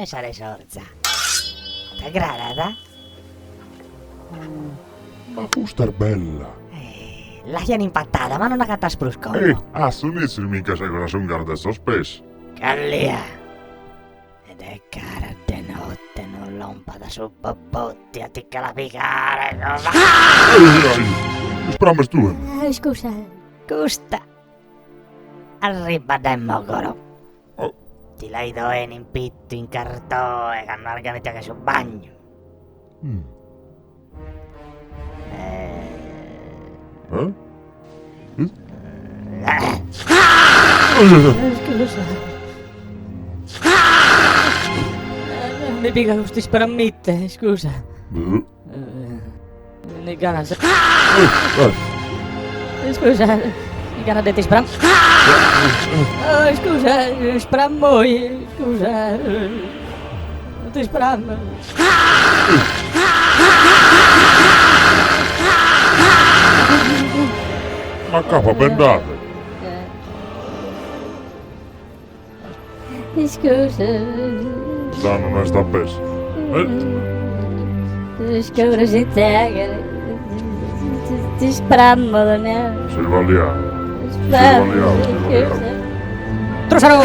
sare sorza. T'aggrada? Ma questa è bella. L'hanno impattata, ma non ha catta spruscollo. Assunizzi mica sai cosa sono guarda spesso. Callia. Ed è cara de notte, non lompada su bobbotti a ticca la picare. Spramme tu. Scusa. Gusta. Arriba del mogoro. Oh. Ti lei do in pitto in cartone che hanno organizzato sul bagno. Eh? Scusa. Mi pica questi sparammite, scusa. Mi gana. Scusa, mi gana detti spram. Oh, scusa, sprammoi, scusa. Ti spram. Ma capa bendate. Scusa. Sanno non sta peso. Scusa, si te. Ti sprammo, non è? Si valiamo. Sprammo. Trusano!